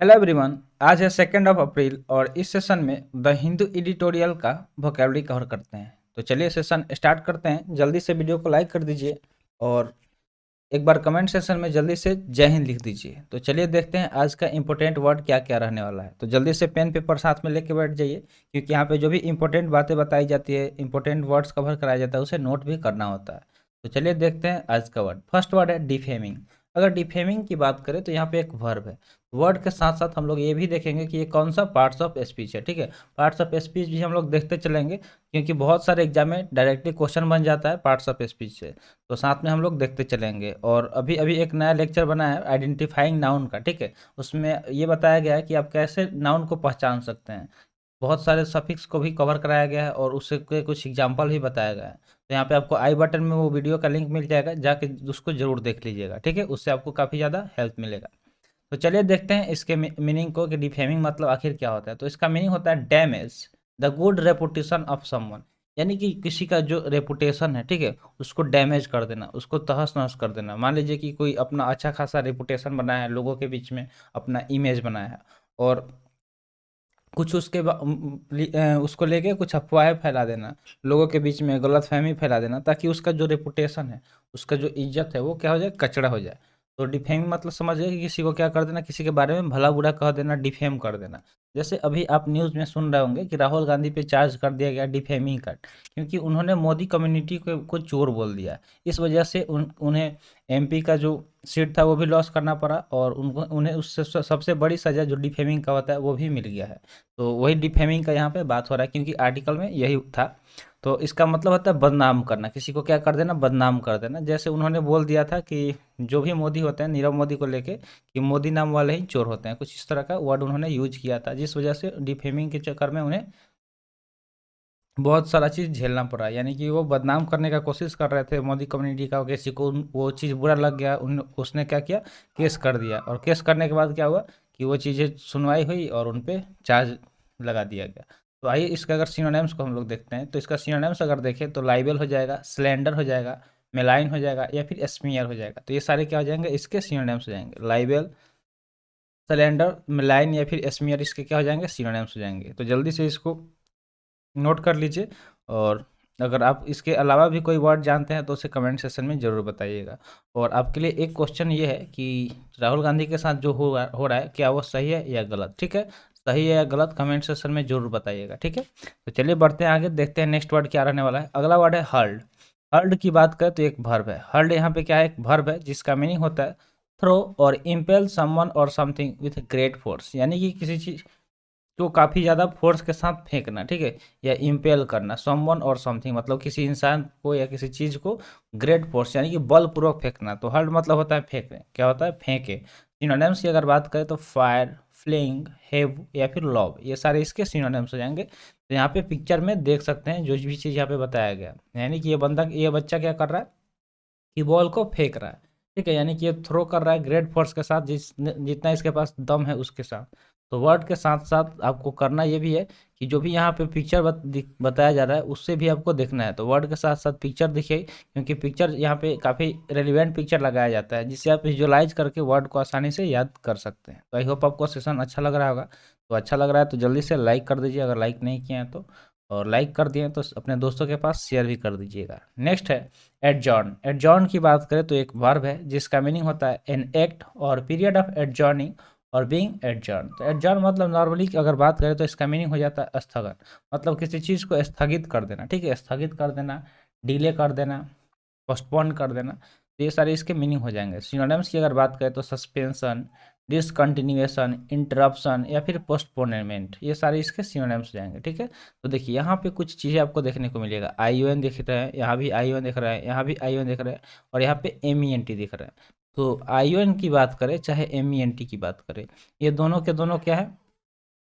Hello everyone. आज है 2 अप्रैल और इस सेशन में द हिंदू एडिटोरियल का वोकेबलरी कवर करते हैं। तो चलिए सेशन स्टार्ट करते हैं। जल्दी से वीडियो को लाइक कर दीजिए और एक बार कमेंट सेशन में जल्दी से जय हिंद लिख दीजिए। तो चलिए देखते हैं आज का इंपॉर्टेंट वर्ड क्या क्या रहने वाला है। तो जल्दी से पेन पेपर साथ में लेके बैठ जाइए, क्योंकि यहाँ पे जो भी इंपॉर्टेंट बातें बताई जाती है, इंपॉर्टेंट वर्ड्स कवर कराया जाता है, उसे नोट भी करना होता है। तो चलिए देखते हैं आज का वर्ड। फर्स्ट वर्ड है डिफेमिंग। अगर डिफेमिंग की बात करें तो यहाँ पे एक वर्ब है। वर्ड के साथ साथ हम लोग ये भी देखेंगे कि ये कौन सा पार्ट्स ऑफ स्पीच है। ठीक है, पार्ट्स ऑफ स्पीच भी हम लोग देखते चलेंगे, क्योंकि बहुत सारे एग्जाम में डायरेक्टली क्वेश्चन बन जाता है पार्ट्स ऑफ स्पीच से। तो साथ में हम लोग देखते चलेंगे। और अभी अभी एक नया लेक्चर बना है आइडेंटिफाइंग नाउन का। ठीक है, उसमें ये बताया गया है कि आप कैसे नाउन को पहचान सकते हैं। बहुत सारे सफिक्स को भी कवर कराया गया है और उससे के कुछ एग्जाम्पल भी बताया गया है। तो यहाँ पे आपको आई बटन में वो वीडियो का लिंक मिल जाएगा, जाके उसको जरूर देख लीजिएगा। ठीक है, उससे आपको काफ़ी ज़्यादा हेल्प मिलेगा। तो चलिए देखते हैं इसके मीनिंग को कि डिफेमिंग मतलब आखिर क्या होता है। तो इसका मीनिंग होता है damage the good reputation of someone. यानी कि किसी का जो रेपुटेशन है, ठीक है, उसको डैमेज कर देना, उसको तहस नहस कर देना। मान लीजिए कि कोई अपना अच्छा खासा रेपुटेशन बनाया है, लोगों के बीच में अपना इमेज बनाया है, और कुछ उसको लेके कुछ अफवाहें फैला देना, लोगों के बीच में गलतफहमी फैला देना, ताकि उसका जो रेपुटेशन है, उसका जो इज्जत है, वो क्या हो जाए, कचड़ा हो जाए। तो डिफेम मतलब समझिए कि किसी को क्या कर देना, किसी के बारे में भला बुरा कह देना, डिफेम कर देना। जैसे अभी आप न्यूज़ में सुन रहे होंगे कि राहुल गांधी पे चार्ज कर दिया गया डिफेमिंग का, क्योंकि उन्होंने मोदी कम्युनिटी को चोर बोल दिया। इस वजह से उन्हें एमपी का जो सीट था वो भी लॉस करना पड़ा, और उनको उन्हें उससे सबसे बड़ी सज़ा जो डिफेमिंग का होता है वो भी मिल गया है। तो वही डिफेमिंग का यहाँ पे बात हो रहा है, क्योंकि आर्टिकल में यही था। तो इसका मतलब होता है बदनाम करना, किसी को क्या कर देना, बदनाम कर देना। जैसे उन्होंने बोल दिया था कि जो भी मोदी होते हैं, नीरव मोदी को लेके, कि मोदी नाम वाले ही चोर होते हैं, कुछ इस तरह का वर्ड उन्होंने यूज किया था, जिस वजह से डिफेमिंग के चक्कर में उन्हें बहुत सारा चीज़ झेलना पड़ा। यानी कि वो बदनाम करने का कोशिश कर रहे थे मोदी कम्युनिटी का, किसी को वो चीज़ बुरा लग गया, उसने क्या किया, केस कर दिया। और केस करने के बाद क्या हुआ कि वो चीज़ें सुनवाई हुई और उन पे चार्ज लगा दिया गया। तो आइए इसका अगर सिनोनिम्स को हम लोग देखते हैं, तो इसका सिनोनिम्स अगर देखें तो लाइबल हो जाएगा, स्लैंडर हो जाएगा, मेलाइन हो जाएगा, या फिर स्मीयर हो जाएगा। तो ये सारे क्या हो जाएंगे, इसके सिनोनिम्स हो जाएंगे। लाइबल, स्लैंडर, मेलाइन या फिर स्मीयर इसके क्या हो जाएंगे, सिनोनिम्स हो जाएंगे। तो जल्दी से इसको नोट कर लीजिए। और अगर आप इसके अलावा भी कोई वर्ड जानते हैं तो उसे कमेंट सेक्शन में ज़रूर बताइएगा। और आपके लिए एक क्वेश्चन ये है कि राहुल गांधी के साथ जो हो रहा है, क्या वो सही है या गलत। ठीक है, सही है या गलत कमेंट सेक्शन में ज़रूर बताइएगा। ठीक है, तो चलिए बढ़ते हैं आगे, देखते हैं नेक्स्ट वर्ड क्या रहने वाला है। अगला वर्ड है हर्ल्ड। हर्ल्ड की बात करें तो एक वर्ब है। हर्ल्ड यहाँ पे क्या है, एक वर्ब है जिसका मीनिंग होता है थ्रो और इम्पेल समवन और समथिंग विथ ग्रेट फोर्स। यानी कि किसी चीज़ तो काफ़ी ज़्यादा फोर्स के साथ फेंकना। ठीक है, या इम्पेल करना, समवन और समथिंग मतलब किसी इंसान को या किसी चीज़ को ग्रेट फोर्स यानी कि बलपूर्वक फेंकना। तो हर्ड मतलब होता है फेंकने, क्या होता है, फेंके। सिनोनिम्स की अगर बात करें तो फायर, फ्लिंग, हेव या फिर लॉब, ये सारे इसके सिनोनिम्स हो जाएंगे। तो यहाँ पे पिक्चर में देख सकते हैं जो भी चीज़ यहाँ पे बताया गया, यानी कि ये बच्चा क्या कर रहा है कि बॉल को फेंक रहा है। ठीक है, यानी कि ये थ्रो कर रहा है ग्रेट फोर्स के साथ, जितना इसके पास दम है उसके साथ। तो वर्ड के साथ साथ आपको करना ये भी है कि जो भी यहाँ पे पिक्चर बताया जा रहा है उससे भी आपको देखना है। तो वर्ड के साथ साथ पिक्चर दिखे, क्योंकि पिक्चर यहाँ पे काफ़ी रेलिवेंट पिक्चर लगाया जाता है, जिससे आप विजुअलाइज करके वर्ड को आसानी से याद कर सकते हैं। तो आई होप आपको सेशन अच्छा लग रहा होगा। तो अच्छा लग रहा है तो जल्दी से लाइक कर दीजिए, अगर लाइक नहीं किए हैं तो। और लाइक कर दिए तो अपने दोस्तों के पास शेयर भी कर दीजिएगा। नेक्स्ट है एडजॉर्न। एडजॉर्न की बात करें तो एक वर्ब है जिसका मीनिंग होता है एन एक्ट और पीरियड ऑफ एडजॉर्निंग और बीइंग एडजॉर्न। तो एडजॉर्न मतलब नॉर्मली अगर बात करें तो इसका मीनिंग हो जाता है स्थगन, मतलब किसी चीज़ को स्थगित कर देना। ठीक है, स्थगित कर देना, डिले कर देना, पोस्टपोन कर देना। तो ये सारे इसके मीनिंग हो जाएंगे। सिनोनिम्स की अगर बात करें तो सस्पेंशन, डिसकंटिन्यूएशन, इंटरप्शन या फिर पोस्टपोनमेंट, ये सारे इसके सिनोनिम्स हो जाएंगे। ठीक है, तो देखिए यहाँ पे कुछ चीज़ें आपको देखने को मिलेगा। आई ओ एन दिख रहा है, यहाँ भी आई ओ एन दिख रहा है, यहाँ भी आई ओ एन दिख रहा है, और यहाँ पे एम ई एन टी दिख रहा है। तो आई ओ एन की बात करें चाहे एम ई एन टी की बात करें, ये दोनों के दोनों क्या है,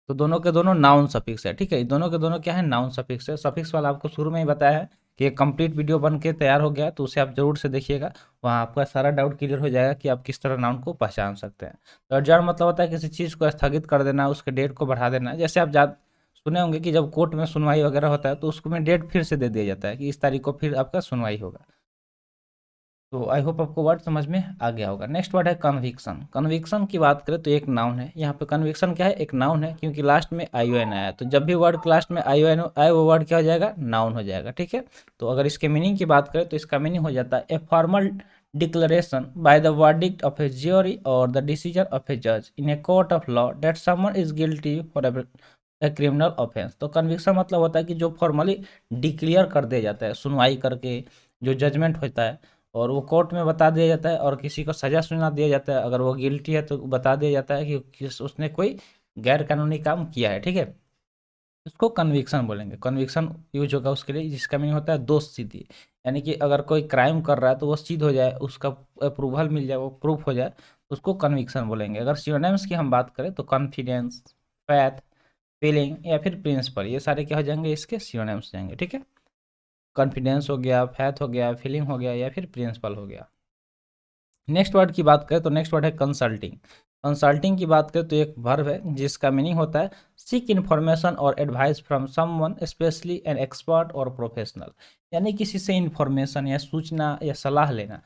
तो दोनों के दोनों नाउन सफिक्स है। ठीक है, ये दोनों के दोनों क्या है, नाउन सफिक्स है। सफिक्स वाला आपको शुरू में ही बताया है कि एक कंप्लीट वीडियो बन के तैयार हो गया है, तो उसे आप जरूर से देखिएगा। वहाँ आपका सारा डाउट क्लियर हो जाएगा कि आप किस तरह नाउन को पहचान सकते हैं। तो एडजर्न मतलब होता है किसी चीज़ को स्थगित कर देना, उसके डेट को बढ़ा देना। जैसे आप सुने होंगे कि जब कोर्ट में सुनवाई वगैरह होता है तो उसको में डेट फिर से दे दिया जाता है कि इस तारीख को फिर आपका सुनवाई होगा। तो आई होप आपको वर्ड समझ में आ गया होगा। नेक्स्ट वर्ड है कन्विक्शन। कन्विक्शन की बात करें तो एक नाउन है। यहाँ पे कन्विक्शन क्या है, एक नाउन है, क्योंकि लास्ट में आई ओ एन आया, तो जब भी वर्ड लास्ट में आई ओ एन आए वो वर्ड क्या हो जाएगा, नाउन हो जाएगा। ठीक है, तो अगर इसके मीनिंग की बात करें तो इसका मीनिंग हो जाता है a formal declaration by the verdict of a jury और द डिसीजन ऑफ ए जज in a court of law that someone is guilty for a criminal offence. तो कन्विक्शन मतलब होता है कि जो फॉर्मली डिक्लेयर कर दिया जाता है सुनवाई करके, जो जजमेंट होता है और वो कोर्ट में बता दिया जाता है और किसी को सजा सुना दिया जाता है। अगर वो गिल्टी है तो बता दिया जाता है कि उसने कोई गैर कानूनी काम किया है। ठीक है, उसको कन्विक्शन बोलेंगे। कन्विक्शन यूज होगा उसके लिए जिसका मीनिंग होता है दोष सिद्धि, यानी कि अगर कोई क्राइम कर रहा है तो वो सिद्ध हो जाए, उसका अप्रूवल मिल जाए, वो प्रूफ हो जाए, उसको कन्विक्शन बोलेंगे। अगर सिनोनिम्स की हम बात करें तो कॉन्फिडेंस, फैथ, फीलिंग या फिर प्रिंसिपल, ये सारे क्या हो जाएंगे, इसके सिनोनिम्स जाएंगे। ठीक है, कॉन्फिडेंस हो गया, फैथ हो गया, फीलिंग हो गया या फिर प्रिंसिपल हो गया। नेक्स्ट वर्ड की बात करें तो नेक्स्ट वर्ड है कंसल्टिंग। कंसल्टिंग की बात करें तो एक वर्ब है जिसका मीनिंग होता है सीक इन्फॉर्मेशन और advice from someone specially an expert और प्रोफेशनल, यानी किसी से इन्फॉर्मेशन या सूचना या सलाह लेना,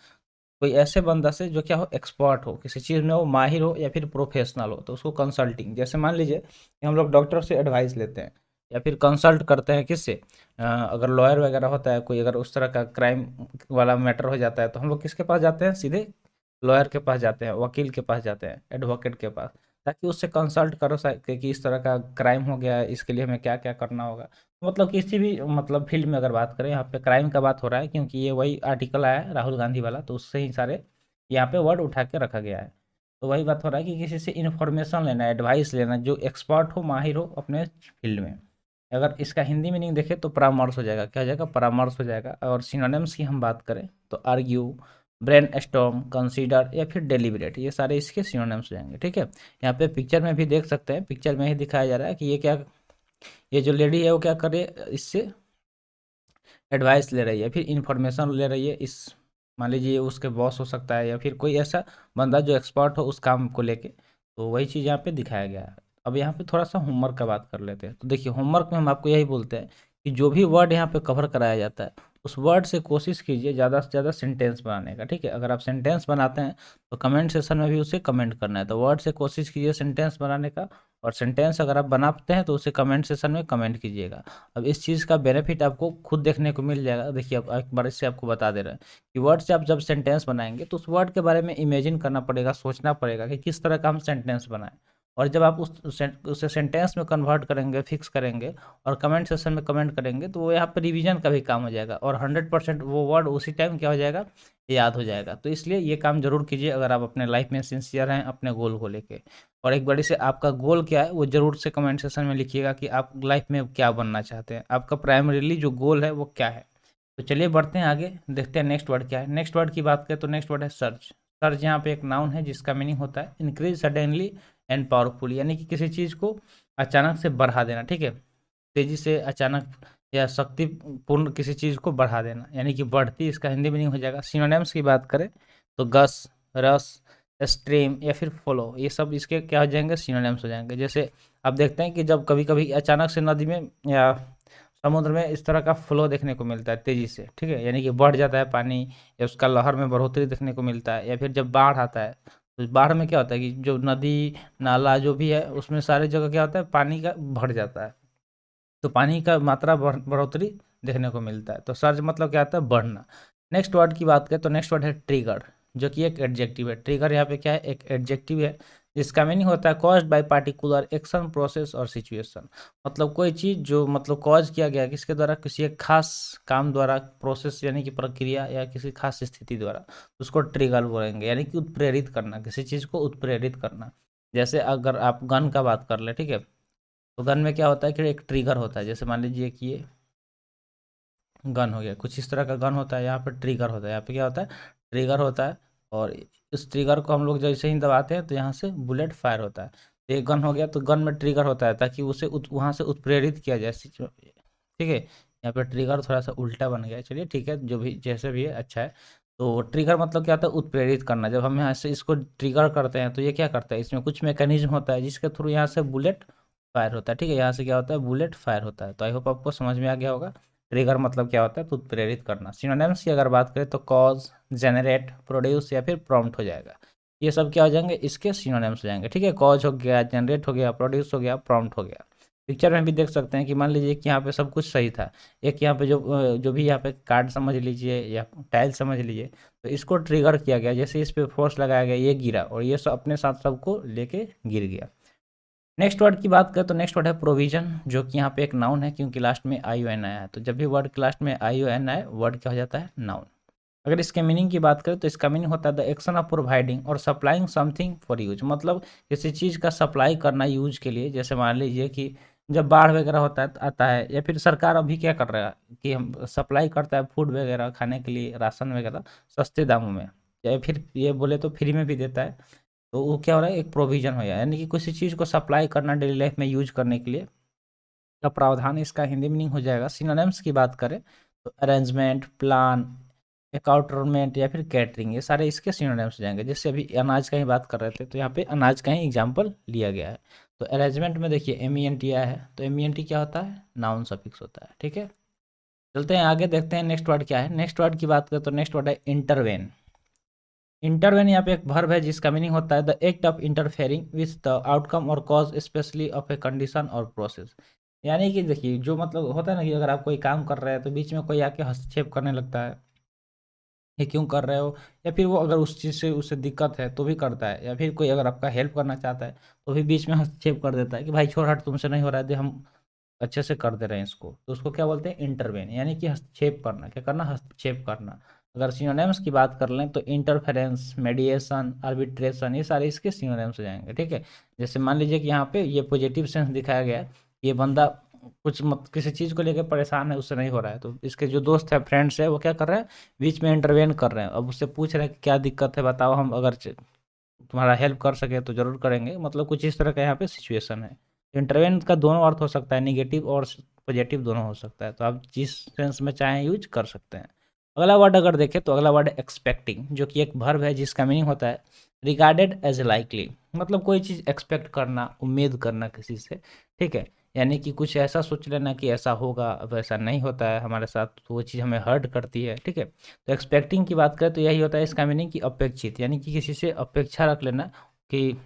कोई ऐसे बंदा से जो क्या हो, एक्सपर्ट हो किसी चीज़ में, हो माहिर हो या फिर प्रोफेशनल हो, तो उसको कंसल्टिंग। जैसे मान लीजिए कि हम लोग डॉक्टर से एडवाइस लेते हैं या फिर कंसल्ट करते हैं किससे, अगर लॉयर वगैरह होता है कोई, अगर उस तरह का क्राइम वाला मैटर हो जाता है तो हम लोग किसके पास जाते हैं, सीधे लॉयर के पास जाते हैं, वकील के पास जाते हैं, एडवोकेट के पास, ताकि उससे कंसल्ट करो कि इस तरह का क्राइम हो गया है, इसके लिए हमें क्या क्या करना होगा। मतलब किसी भी मतलब फील्ड में अगर बात करें, यहाँ पे क्राइम का बात हो रहा है क्योंकि ये वही आर्टिकल आया है राहुल गांधी वाला, तो उससे ही सारे यहाँ पे वर्ड उठा के रखा गया है। तो वही बात हो रहा है कि किसी से इन्फॉर्मेशन लेना, एडवाइस लेना, जो एक्सपर्ट हो, माहिर हो अपने फील्ड में। अगर इसका हिंदी मीनिंग देखें तो परामर्श हो जाएगा, क्या हो जाएगा, परामर्श हो जाएगा। और सिनोनिम्स की हम बात करें तो आर्ग्यू, ब्रेन स्टॉर्म, कंसीडर या फिर डेलिबरेट, ये सारे इसके सिनोनिम्स हो जाएंगे। ठीक है, यहाँ पे पिक्चर में भी देख सकते हैं, पिक्चर में ही दिखाया जा रहा है कि ये क्या, ये जो लेडी है वो क्या कर रही है, इससे एडवाइस ले रही है, फिर इंफॉर्मेशन ले रही है। इस मान लीजिए ये उसके बॉस हो सकता है या फिर कोई ऐसा बंदा जो एक्सपर्ट हो उस काम को लेके, तो वही चीज़ यहाँ पे दिखाया गया है। अब यहाँ पे थोड़ा सा होमवर्क का बात कर लेते हैं। तो देखिए होमवर्क में हम आपको यही बोलते हैं कि जो भी वर्ड यहाँ पे कवर कराया जाता है उस वर्ड से कोशिश कीजिए ज़्यादा से ज़्यादा सेंटेंस बनाने का। ठीक है, अगर आप सेंटेंस बनाते हैं तो कमेंट सेशन में भी उसे कमेंट करना है, तो वर्ड से कोशिश कीजिए सेंटेंस बनाने का। और सेंटेंस अगर आप बनाते हैं तो उसे कमेंट सेशन में कमेंट कीजिएगा। अब इस चीज़ का बेनिफिट आपको खुद देखने को मिल जाएगा। देखिए अब एक बार इससे आपको बता दे रहे हैं कि वर्ड से आप जब सेंटेंस बनाएंगे तो उस वर्ड के बारे में इमेजिन करना पड़ेगा, सोचना पड़ेगा कि किस तरह का हम सेंटेंस बनाएं। और जब आप उसे सेंटेंस में कन्वर्ट करेंगे, फिक्स करेंगे और कमेंट सेशन में कमेंट करेंगे, तो वो यहाँ पर रिवीजन का भी काम हो जाएगा और 100% वो वर्ड उसी टाइम क्या हो जाएगा, याद हो जाएगा। तो इसलिए ये काम जरूर कीजिए अगर आप अपने लाइफ में सिंसियर हैं अपने गोल को लेके। और एक बड़ी से आपका गोल क्या है वो ज़रूर से कमेंट सेशन में लिखिएगा कि आप लाइफ में क्या बनना चाहते हैं, आपका प्राइमरीली जो गोल है वो क्या है। तो चलिए बढ़ते हैं आगे, देखते हैं नेक्स्ट वर्ड क्या है। नेक्स्ट वर्ड की बात करें तो नेक्स्ट वर्ड है सर्ज। सर्ज यहाँ पे एक नाउन है जिसका मीनिंग होता है इंक्रीज सडनली एंड पावरफुल, यानी कि किसी चीज़ को अचानक से बढ़ा देना। ठीक है, तेजी से अचानक या शक्तिपूर्ण किसी चीज़ को बढ़ा देना, यानी कि बढ़ती, इसका हिंदी मीनिंग हो जाएगा। सिनोनिम्स की बात करें तो गस, रस, स्ट्रीम या फिर फ्लो, ये सब इसके क्या हो जाएंगे, सिनोनिम्स हो जाएंगे। जैसे आप देखते हैं कि जब कभी कभी अचानक से नदी में या समुद्र में इस तरह का फ्लो देखने को मिलता है तेजी से, ठीक है, यानी कि बढ़ जाता है पानी या उसका लहर में बढ़ोतरी देखने को मिलता है। या फिर जब बाढ़ आता है तो बाढ़ में क्या होता है कि जो नदी नाला जो भी है उसमें सारे जगह क्या होता है, पानी का भर जाता है, तो पानी का मात्रा बढ़ोतरी देखने को मिलता है। तो सर्ज मतलब क्या आता है, बढ़ना। नेक्स्ट वर्ड की बात करें तो नेक्स्ट वर्ड है ट्रिगर, जो कि एक एडजेक्टिव है। ट्रिगर यहाँ पे क्या है, एक एडजेक्टिव है जिसका मीनिंग होता है caused by particular action, process और सिचुएशन। मतलब कोई चीज़ जो मतलब कॉज किया गया किसके द्वारा, किसी एक खास काम द्वारा, प्रोसेस यानी कि प्रक्रिया, या किसी खास स्थिति द्वारा, उसको ट्रिगर बोलेंगे, यानी कि उत्प्रेरित करना, किसी चीज़ को उत्प्रेरित करना। जैसे अगर आप गन का बात कर ले, ठीक है, तो गन में क्या होता है कि एक ट्रिगर होता है। जैसे मान लीजिए कि ये गन हो गया, कुछ इस तरह का गन होता है, यहाँ पर ट्रिगर होता है, यहाँ पे क्या होता है, ट्रिगर होता है। और इस ट्रिगर को हम लोग जैसे ही दबाते हैं तो यहाँ से बुलेट फायर होता है। तो एक गन हो गया तो गन में ट्रिगर होता है ताकि उसे वहाँ से उत्प्रेरित किया जाए। ठीक है, यहाँ पे ट्रिगर थोड़ा सा उल्टा बन गया, चलिए ठीक है, जो भी जैसे भी है अच्छा है। तो ट्रिगर मतलब क्या होता है, उत्प्रेरित करना। जब हम यहाँ से इसको ट्रिगर करते हैं तो ये क्या करता है, इसमें कुछ मैकेनिज्म होता है जिसके थ्रू यहाँ से बुलेट फायर होता है। ठीक है, यहाँ से क्या होता है, बुलेट फायर होता है। तो आई होप आपको समझ में आ गया होगा। ट्रिगर मतलब क्या होता है, तो उत्प्रेरित करना। सिनोनिम्स की अगर बात करें तो कॉज, जेनरेट, प्रोड्यूस या फिर प्रॉम्प्ट हो जाएगा। ये सब क्या हो जाएंगे, इसके सिनोनिम्स हो जाएंगे। ठीक है, कॉज हो गया, जनरेट हो गया, प्रोड्यूस हो गया, प्रॉम्प्ट हो गया। पिक्चर में भी देख सकते हैं कि मान लीजिए कि यहाँ पे सब कुछ सही था, एक यहाँ पे जो भी यहाँ पे कार्ड समझ लीजिए या टाइल समझ लीजिए, तो इसको ट्रिगर किया गया, जैसे इस पे फोर्स लगाया गया, ये गिरा और ये सब अपने साथ सबको लेके गिर गया। नेक्स्ट वर्ड की बात करें तो नेक्स्ट वर्ड है प्रोविजन, जो कि यहाँ पे एक नाउन है क्योंकि लास्ट में आई ओ एन आया है। तो जब भी वर्ड के लास्ट में आई ओ एन आए, वर्ड क्या हो जाता है, नाउन। अगर इसके मीनिंग की बात करें तो इसका मीनिंग होता है द एक्शन ऑफ प्रोवाइडिंग और सप्लाइंग समथिंग फॉर यूज, मतलब किसी चीज़ का सप्लाई करना यूज के लिए। जैसे मान लीजिए कि जब बाढ़ वगैरह होता है आता है, या फिर सरकार अभी क्या कर रहा है कि हम सप्लाई करता है फूड वगैरह खाने के लिए, राशन वगैरह सस्ते दामों में, या फिर ये बोले तो फ्री में भी देता है। तो वो क्या हो रहा है, एक प्रोविजन हो गया, यानी कि किसी चीज़ को सप्लाई करना डेली लाइफ में यूज करने के लिए का प्रावधान। इसका हिंदी मीनिंग हो जाएगा। सिनोनिम्स की बात करें तो अरेंजमेंट, प्लान, अकाउंटमेंट या फिर कैटरिंग, ये सारे इसके सिनोनिम्स हो जाएंगे। जैसे अभी अनाज का ही बात कर रहे थे, तो यहाँ पे अनाज का ही एग्जाम्पल लिया गया है। तो अरेंजमेंट में देखिए एम ई एन टी आया है, तो एम ई एन टी क्या होता है, नाउन सफिक्स होता है। ठीक है, चलते हैं आगे, देखते हैं नेक्स्ट वर्ड क्या है। नेक्स्ट वर्ड की बात करें तो नेक्स्ट वर्ड है इंटरवेन। इंटरवेन यहाँ पे एक वर्ब है जिसका मीनिंग होता है the act of interfering with the outcome और cause especially of a condition और प्रोसेस। यानी कि देखिए, जो मतलब होता है ना कि अगर आप कोई काम कर रहे हैं तो बीच में कोई आके हस्तक्षेप करने लगता है, ये क्यों कर रहे हो, या फिर वो अगर उस चीज़ से उसे दिक्कत है तो भी करता है, या फिर कोई अगर आपका हेल्प करना चाहता है तो भी बीच में हस्तक्षेप कर देता है कि भाई छोड़ हट, तुमसे नहीं हो रहा है, दे हम अच्छे से कर दे रहे हैं इसको। तो उसको क्या बोलते हैं, इंटरवेन, यानी कि हस्तक्षेप करना। क्या करना, हस्तक्षेप करना। अगर सिनोनिम्स की बात कर लें तो इंटरफेरेंस, मेडिएशन, आर्बिट्रेशन, ये सारे इसके सिनोनिम्स हो जाएंगे। ठीक है, जैसे मान लीजिए कि यहाँ पे ये पॉजिटिव सेंस दिखाया गया है, ये बंदा कुछ मत किसी चीज़ को लेकर परेशान है, उससे नहीं हो रहा है, तो इसके जो दोस्त है, फ्रेंड्स है, वो क्या कर रहे हैं, बीच में इंटरवेन कर रहे हैं। अब उससे पूछ रहे हैं कि क्या दिक्कत है बताओ, हम अगर तुम्हारा हेल्प कर सके तो ज़रूर करेंगे, मतलब कुछ इस तरह का यहाँ पे सिचुएशन है। इंटरवेन का दोनों अर्थ हो सकता है, निगेटिव और पॉजिटिव दोनों हो सकता है, तो आप जिस सेंस में चाहें यूज कर सकते हैं। अगला वर्ड अगर देखें तो अगला वर्ड है एक्सपेक्टिंग, जो कि एक वर्ब है जिसका मीनिंग होता है रिगार्डेड एज लाइकली, मतलब कोई चीज़ एक्सपेक्ट करना, उम्मीद करना किसी से। ठीक है, यानी कि कुछ ऐसा सोच लेना कि ऐसा होगा, अब ऐसा नहीं होता है हमारे साथ, तो वो चीज़ हमें हर्ट करती है। ठीक है, तो एक्सपेक्टिंग की बात करें तो यही होता है इसका मीनिंग कि अपेक्षित, यानी कि किसी से अपेक्षा रख लेना कि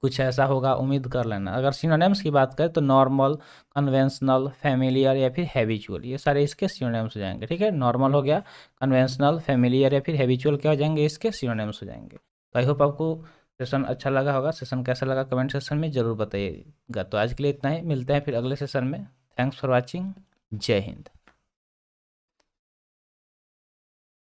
कुछ ऐसा होगा, उम्मीद कर लेना। अगर सिनोनिम्स की बात करें तो नॉर्मल, कन्वेंशनल, फैमिलियर या फिर हैबिचुअल, ये सारे इसके सिनोनिम्स हो जाएंगे। ठीक है, नॉर्मल हो गया, कन्वेंशनल, फैमिलियर या फिर हैबिचुअल क्या हो जाएंगे, इसके सिनोनिम्स हो जाएंगे। तो आई होप आपको सेशन अच्छा लगा होगा। सेशन कैसा लगा कमेंट सेक्शन में ज़रूर बताइएगा। तो आज के लिए इतना ही, मिलते हैं फिर अगले सेशन में। थैंक्स फॉर वॉचिंग, जय हिंद।